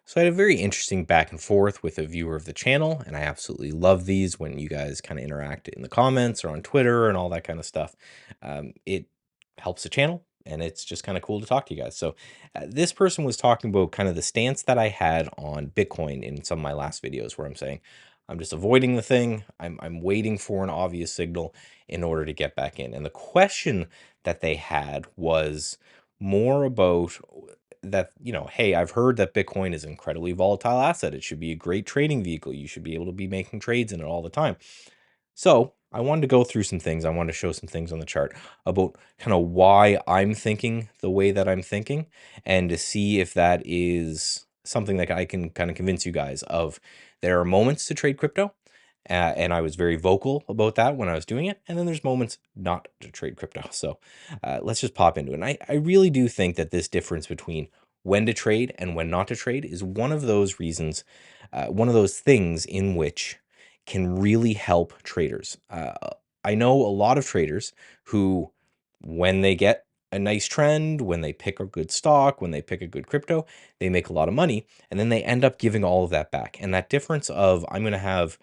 So I had a very interesting back and forth with a viewer of the channel, and I absolutely love these when you guys kind of interact in the comments or on Twitter and all that kind of stuff. It helps the channel, and it's just kind of cool to talk to you guys. So this person was talking about kind of the stance that I had on Bitcoin in some of my last videos, where I'm saying I'm just avoiding the thing. I'm waiting for an obvious signal in order to get back in. And the question that they had was more about that, hey, I've heard that Bitcoin is an incredibly volatile asset. It should be a great trading vehicle. You should be able to be making trades in it all the time. So I wanted to go through some things. I wanted to show some things on the chart about kind of why I'm thinking the way that I'm thinking, and to see if that is something that I can kind of convince you guys of. There are moments to trade crypto, and I was very vocal about that when I was doing it. And then there's moments not to trade crypto. So let's just pop into it. And I really do think that this difference between when to trade and when not to trade is one of those reasons, one of those things in which can really help traders. I know a lot of traders who, when they get a nice trend, when they pick a good stock, when they pick a good crypto, they make a lot of money, and then they end up giving all of that back. And that difference of I'm going to have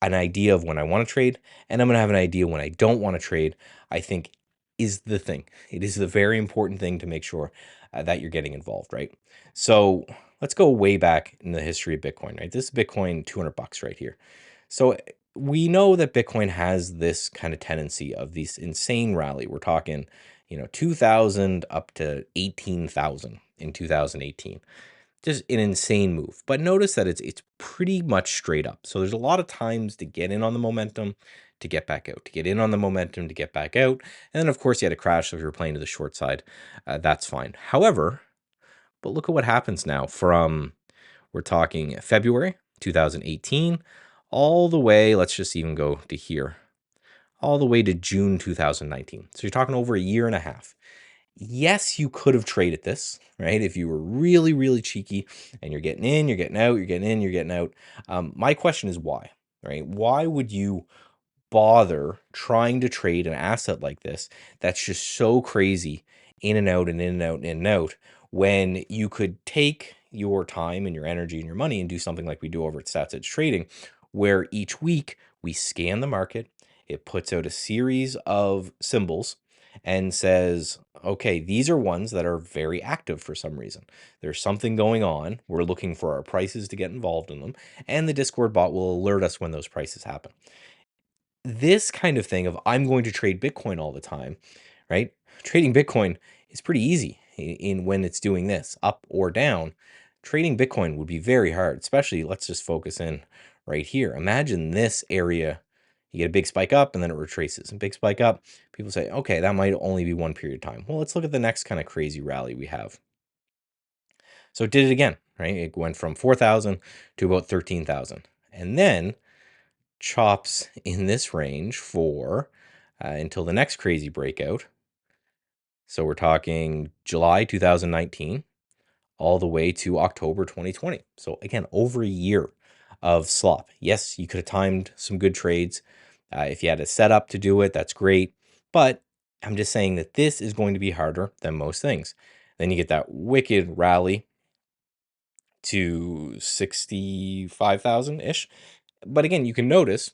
an idea of when I want to trade, and I'm going to have an idea when I don't want to trade, I think is the thing. It is the very important thing to make sure that you're getting involved, right? So let's go way back in the history of Bitcoin, right? This is Bitcoin 200 bucks right here. So we know that Bitcoin has this kind of tendency of these insane rally. We're talking, 2000 up to 18,000 in 2018. Just an insane move. But notice that it's pretty much straight up. So there's a lot of times to get in on the momentum, to get back out, to get in on the momentum, to get back out. And then of course you had a crash. So if you're playing to the short side, that's fine. However, but look at what happens now from, we're talking February 2018 all the way, let's just even go to here, all the way to June 2019. So you're talking over a year and a half. Yes, you could have traded this, right? If you were really, really cheeky and you're getting in, you're getting out, you're getting in, you're getting out. My question is why, right? Why would you bother trying to trade an asset like this that's just so crazy, in and out and in and out and in and out, when you could take your time and your energy and your money and do something like we do over at StatsEdge Trading, where each week we scan the market, it puts out a series of symbols and says, okay, these are ones that are very active for some reason. There's something going on. We're looking for our prices to get involved in them, and the Discord bot will alert us when those prices happen. This kind of thing of I'm going to trade Bitcoin all the time, right? Trading Bitcoin is pretty easy in when it's doing this up or down. Trading Bitcoin would be very hard, especially let's just focus in right here. Imagine this area. You get a big spike up and then it retraces, and big spike up. People say, okay, that might only be one period of time. Well, let's look at the next kind of crazy rally we have. So it did it again, right? It went from 4,000 to about 13,000. And then chops in this range for until the next crazy breakout. So we're talking July 2019 all the way to October 2020. So again, over a year of slop. Yes, you could have timed some good trades. If you had a setup to do it, that's great. But I'm just saying that this is going to be harder than most things. Then you get that wicked rally to 65,000-ish. But again, you can notice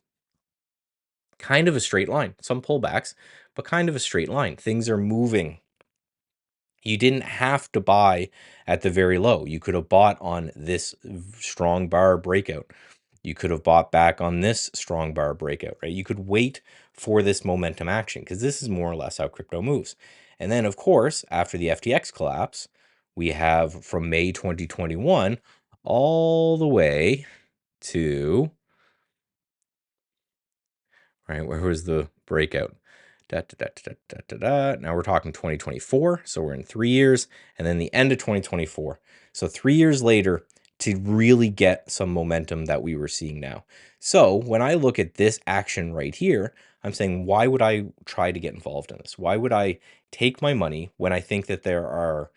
kind of a straight line, some pullbacks, but kind of a straight line. Things are moving. You didn't have to buy at the very low. You could have bought on this strong bar breakout. You could have bought back on this strong bar breakout, right? You could wait for this momentum action, because this is more or less how crypto moves. And then, of course, after the FTX collapse, we have from May 2021 all the way to, right, where was the breakout? Now we're talking 2024. So we're in 3 years, and then the end of 2024. So 3 years later to really get some momentum that we were seeing now. So when I look at this action right here, I'm saying, why would I try to get involved in this? Why would I take my money when I think that there are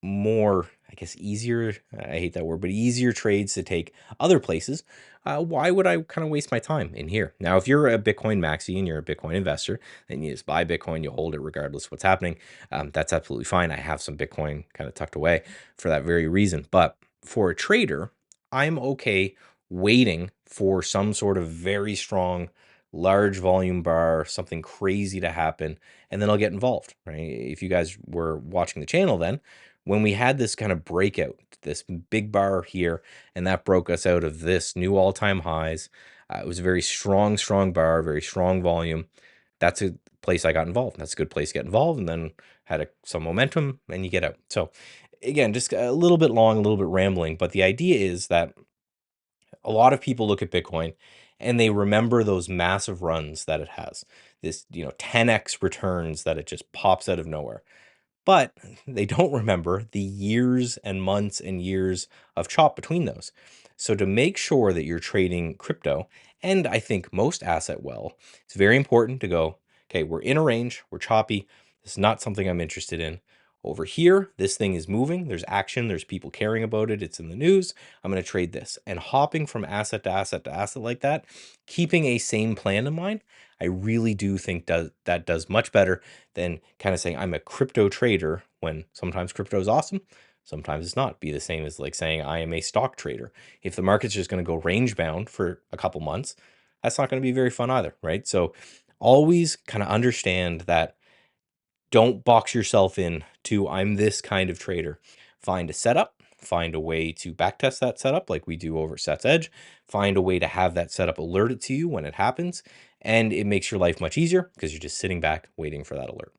more, I guess, easier, I hate that word, but easier trades to take other places? Why would I kind of waste my time in here? Now, if you're a Bitcoin maxi and you're a Bitcoin investor, then you just buy Bitcoin, you hold it regardless of what's happening. That's absolutely fine. I have some Bitcoin kind of tucked away for that very reason. But for a trader, I'm okay waiting for some sort of very strong, large volume bar, something crazy to happen, and then I'll get involved, right? If you guys were watching the channel then, when we had this kind of breakout, this big bar here, and that broke us out of this new all-time highs, it was a very strong, strong bar, very strong volume. That's a place I got involved. That's a good place to get involved, and then had some momentum, and you get out. So again, just a little bit long, a little bit rambling, but the idea is that a lot of people look at Bitcoin and they remember those massive runs that it has, this 10x returns that it just pops out of nowhere. But they don't remember the years and months and years of chop between those. So to make sure that you're trading crypto, and I think most asset well, it's very important to go, okay, we're in a range, we're choppy. This is not something I'm interested in. Over here, this thing is moving. There's action. There's people caring about it. It's in the news. I'm going to trade this. And hopping from asset to asset to asset like that, keeping a same plan in mind, I really do think that does much better than kind of saying I'm a crypto trader when sometimes crypto is awesome, sometimes it's not. Be the same as like saying I am a stock trader. If the market's just going to go range bound for a couple months, that's not going to be very fun either, right? So always kind of understand that. Don't box yourself in to I'm this kind of trader. Find a setup, find a way to backtest that setup like we do over StatsEdge, find a way to have that setup alerted to you when it happens, and it makes your life much easier because you're just sitting back waiting for that alert.